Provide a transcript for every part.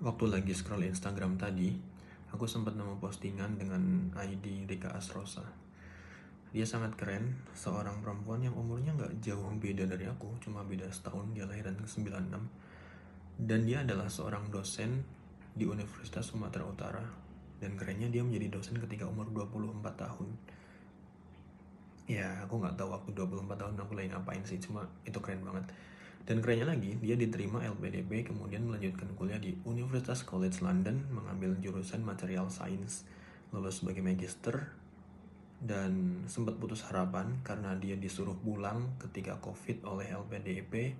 Waktu lagi scroll Instagram tadi, aku sempat nemu postingan dengan ID Rika Asrosa. Dia sangat keren, seorang perempuan yang umurnya nggak jauh beda dari aku, cuma beda setahun, dia lahiran 96. Dan dia adalah seorang dosen di Universitas Sumatera Utara. Dan kerennya dia menjadi dosen ketika umur 24 tahun. Ya, aku nggak tahu waktu 24 tahun aku lagi ngapain sih, cuma itu keren banget. Dan kerennya lagi, dia diterima LPDP kemudian melanjutkan kuliah di Universitas College London mengambil jurusan Material Science, lulus sebagai magister, dan sempat putus harapan karena dia disuruh pulang ketika COVID oleh LPDP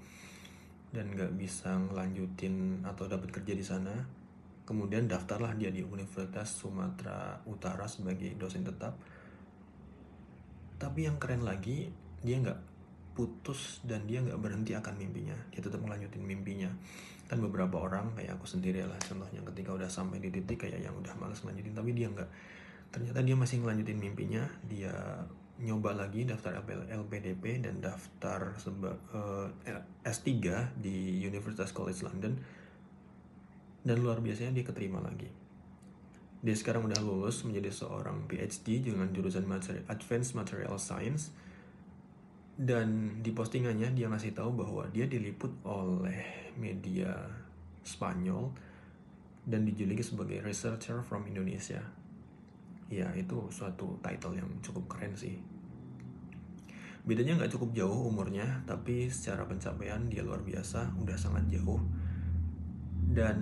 dan nggak bisa ngelanjutin atau dapat kerja di sana. Kemudian daftarlah dia di Universitas Sumatera Utara sebagai dosen tetap. Tapi yang keren lagi, dia nggak putus dan dia nggak berhenti akan mimpinya. Dia tetap melanjutin mimpinya. Kan beberapa orang kayak aku sendiri lah, contohnya ketika udah sampai di titik kayak yang udah males ngelanjutin, tapi dia nggak. Ternyata dia masih ngelanjutin mimpinya. Dia nyoba lagi daftar LPDP dan daftar S3 di Universitas College London, dan luar biasanya dia keterima lagi. Dia sekarang udah lulus menjadi seorang PhD dengan jurusan Advanced Material Science. Dan di postingannya dia ngasih tahu bahwa dia diliput oleh media Spanyol dan dijuluki sebagai researcher from Indonesia. Ya, itu suatu title yang cukup keren sih. Bedanya nggak cukup jauh umurnya, tapi secara pencapaian dia luar biasa, udah sangat jauh. Dan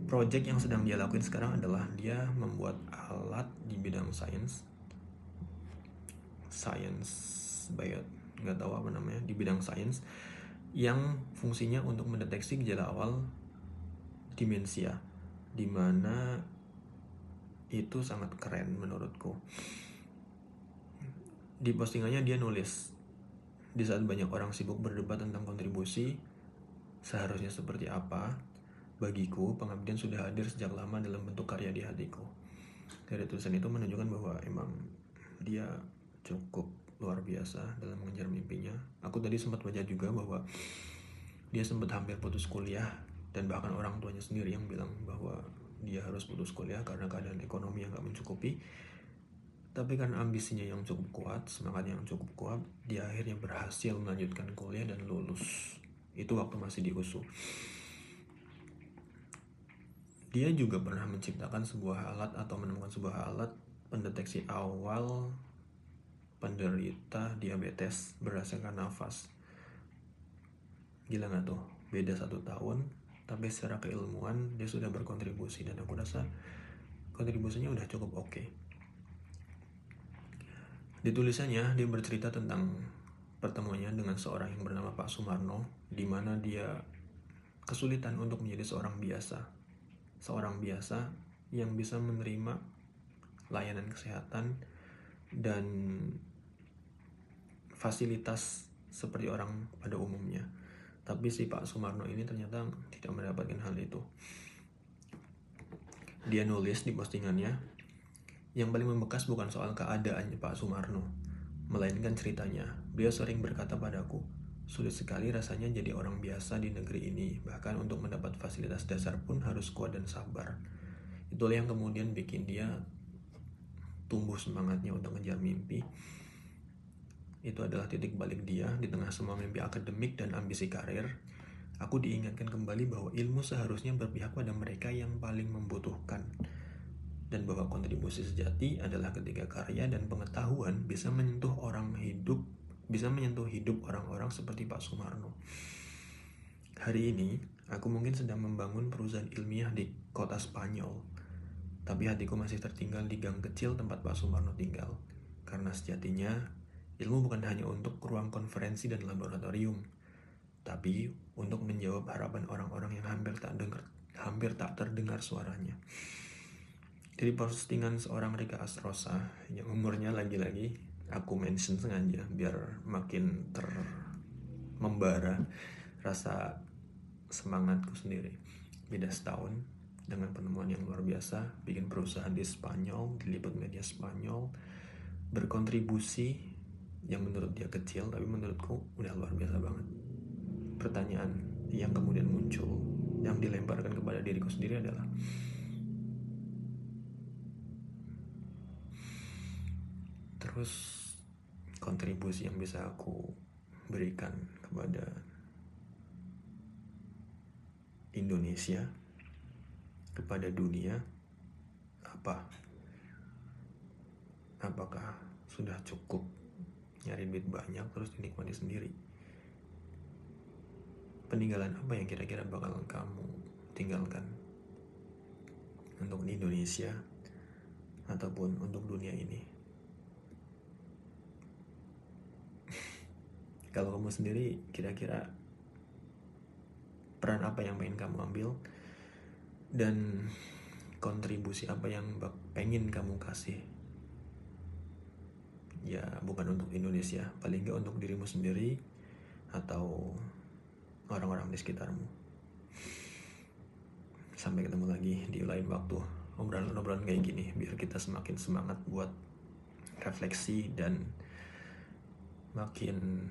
project yang sedang dia lakuin sekarang adalah dia membuat alat di bidang science bio, nggak tahu apa namanya, di bidang science yang fungsinya untuk mendeteksi gejala awal demensia, dimana itu sangat keren menurutku. Di postingannya dia nulis, di saat banyak orang sibuk berdebat tentang kontribusi seharusnya seperti apa, bagiku pengabdian sudah hadir sejak lama dalam bentuk karya di hatiku. Dari tulisan itu menunjukkan bahwa emang dia cukup luar biasa dalam mengejar mimpinya. Aku tadi sempat baca juga bahwa dia sempat hampir putus kuliah, dan bahkan orang tuanya sendiri yang bilang bahwa dia harus putus kuliah karena keadaan ekonomi yang gak mencukupi. Tapi karena ambisinya yang cukup kuat, semangatnya yang cukup kuat, dia akhirnya berhasil melanjutkan kuliah dan lulus. Itu waktu masih di USU. Dia juga pernah menciptakan sebuah alat atau menemukan sebuah alat pendeteksi awal penderita diabetes berdasarkan nafas. Gila gak tuh? Beda 1 tahun, tapi secara keilmuan dia sudah berkontribusi, dan aku rasa kontribusinya udah cukup oke. Di tulisannya dia bercerita tentang pertemuannya dengan seorang yang bernama Pak Sumarno, di mana dia kesulitan untuk menjadi seorang biasa yang bisa menerima layanan kesehatan dan fasilitas seperti orang pada umumnya. Tapi si Pak Sumarno ini ternyata tidak mendapatkan hal itu. Dia nulis di postingannya, yang paling membekas bukan soal keadaannya Pak Sumarno, melainkan ceritanya. Beliau sering berkata padaku, sulit sekali rasanya jadi orang biasa di negeri ini, bahkan untuk mendapat fasilitas dasar pun harus kuat dan sabar. Itulah yang kemudian bikin dia tumbuh semangatnya untuk ngejar mimpi. Itu adalah titik balik dia di tengah semua mimpi akademik dan ambisi karir. Aku diingatkan kembali bahwa ilmu seharusnya berpihak pada mereka yang paling membutuhkan, dan bahwa kontribusi sejati adalah ketika karya dan pengetahuan bisa menyentuh hidup orang-orang seperti Pak Sumarno. Hari ini, aku mungkin sedang membangun perusahaan ilmiah di kota Spanyol, tapi hatiku masih tertinggal di gang kecil tempat Pak Sumarno tinggal. Karena sejatinya, ilmu bukan hanya untuk ruang konferensi dan laboratorium, tapi untuk menjawab harapan orang-orang yang hampir tak terdengar suaranya. Dari postingan seorang Rika Asrosa yang umurnya lagi-lagi aku mention sengaja biar makin membara rasa semangatku sendiri. Beda setahun dengan penemuan yang luar biasa, bikin perusahaan di Spanyol, diliput media Spanyol, berkontribusi yang menurut dia kecil tapi menurutku udah luar biasa banget. Pertanyaan yang kemudian muncul, yang dilemparkan kepada diriku sendiri adalah terus kontribusi yang bisa aku berikan kepada Indonesia, kepada dunia apa? Apakah sudah cukup nyari duit banyak terus dinikmati sendiri? Peninggalan apa yang kira-kira bakal kamu tinggalkan untuk di Indonesia ataupun untuk dunia ini? Kalau kamu sendiri, kira-kira peran apa yang pengen kamu ambil dan kontribusi apa yang pengen kamu kasih? Ya bukan untuk Indonesia, paling gak untuk dirimu sendiri atau orang-orang di sekitarmu. Sampai ketemu lagi di lain waktu, obrolan kayak gini, biar kita semakin semangat buat refleksi dan makin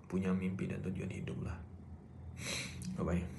punya mimpi dan tujuan hidup lah. Bye-bye.